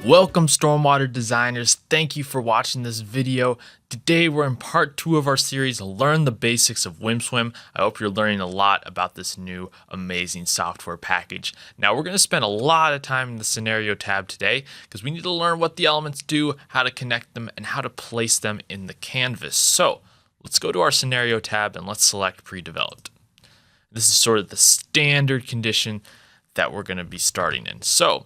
Welcome Stormwater designers, thank you for watching this video. Today we're in part 2 of our series, Learn the Basics of WWHM. I hope you're learning a lot about this new amazing software package. Now we're going to spend a lot of time in the scenario tab today because we need to learn what the elements do, how to connect them, and how to place them in the canvas. So let's go to our scenario tab and let's select pre-developed. This is sort of the standard condition that we're going to be starting in. So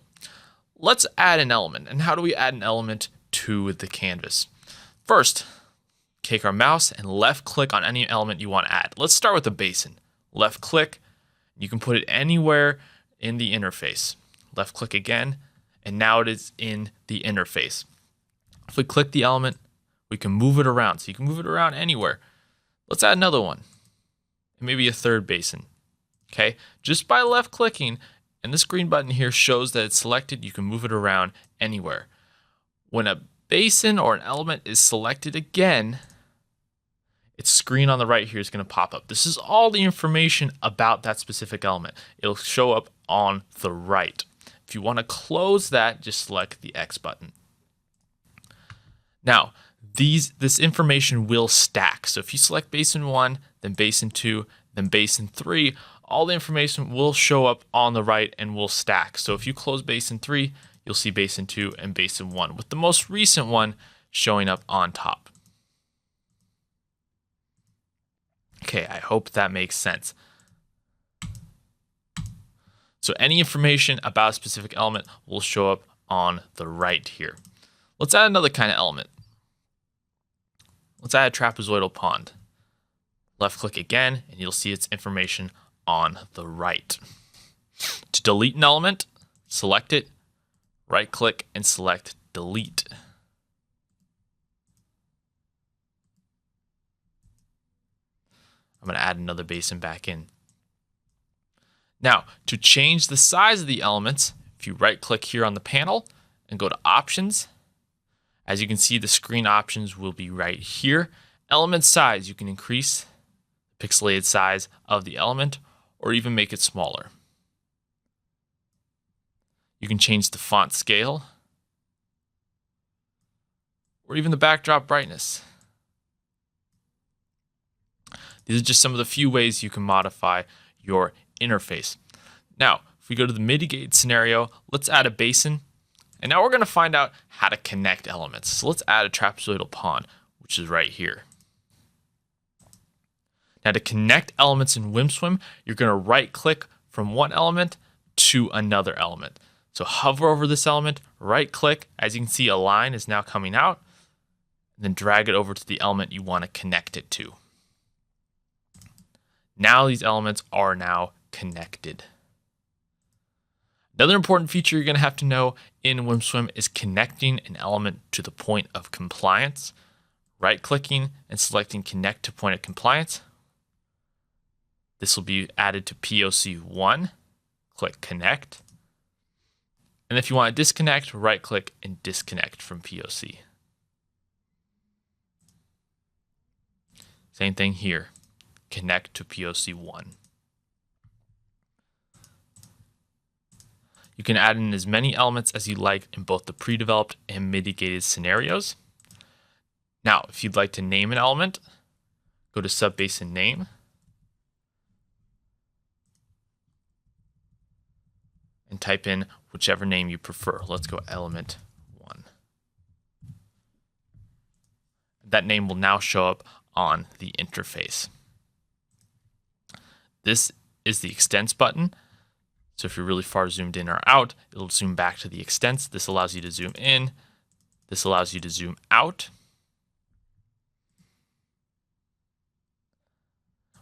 let's add an element. And how do we add an element to the canvas? First, take our mouse and left click on any element you want to add. Let's start with a basin. Left click, you can put it anywhere in the interface. Left click again, and now it is in the interface. If we click the element, we can move it around. So you can move it around anywhere. Let's add another one, maybe a third basin. Okay, just by left clicking, and this green button here shows that it's selected, you can move it around anywhere. When a basin or an element is selected again, its screen on the right here is going to pop up. This is all the information about that specific element. It'll show up on the right. If you want to close that, just select the X button. Now, this information will stack. So if you select basin 1, then basin 2, then basin 3, all the information will show up on the right and will stack. So if you close basin 3, you'll see basin 2 and basin 1, with the most recent one showing up on top. Okay, I hope that makes sense. So any information about a specific element will show up on the right here. Let's add another kind of element. Let's add a trapezoidal pond. Left click again, and you'll see its information on the right. To delete an element, select it, right click, and select delete. I'm going to add another basin back in. Now, to change the size of the elements, if you right click here on the panel and go to options, as you can see, the screen options will be right here. Element size, you can increase the pixelated size of the element or even make it smaller. You can change the font scale or even the backdrop brightness. These are just some of the few ways you can modify your interface. Now, if we go to the mitigated scenario, let's add a basin. And now we're going to find out how to connect elements. So let's add a trapezoidal pond, which is right here. Now to connect elements in WWHM, you're going to right click from one element to another element. So hover over this element, right click, as you can see a line is now coming out, and then drag it over to the element you want to connect it to. Now these elements are now connected. Another important feature you're going to have to know in WWHM is connecting an element to the point of compliance. Right clicking and selecting connect to point of compliance. This will be added to POC 1. Click connect. And if you want to disconnect, right click and disconnect from POC. Same thing here. Connect to POC 1. You can add in as many elements as you like in both the pre-developed and mitigated scenarios. Now, if you'd like to name an element, go to subbasin name. And type in whichever name you prefer. Let's go element 1. That name will now show up on the interface. This is the extents button. So if you're really far zoomed in or out, it'll zoom back to the extents. This allows you to zoom in. This allows you to zoom out.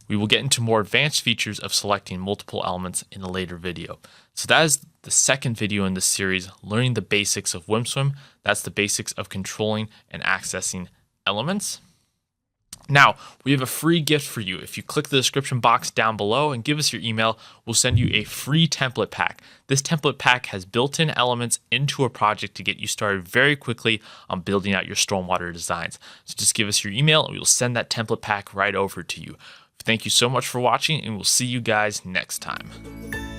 We will get into more advanced features of selecting multiple elements in a later video. So that is the second video in this series, learning the basics of WWHM. That's the basics of controlling and accessing elements. Now, we have a free gift for you. If you click the description box down below and give us your email, we'll send you a free template pack. This template pack has built-in elements into a project to get you started very quickly on building out your stormwater designs. So just give us your email and we will send that template pack right over to you. Thank you so much for watching, and we'll see you guys next time.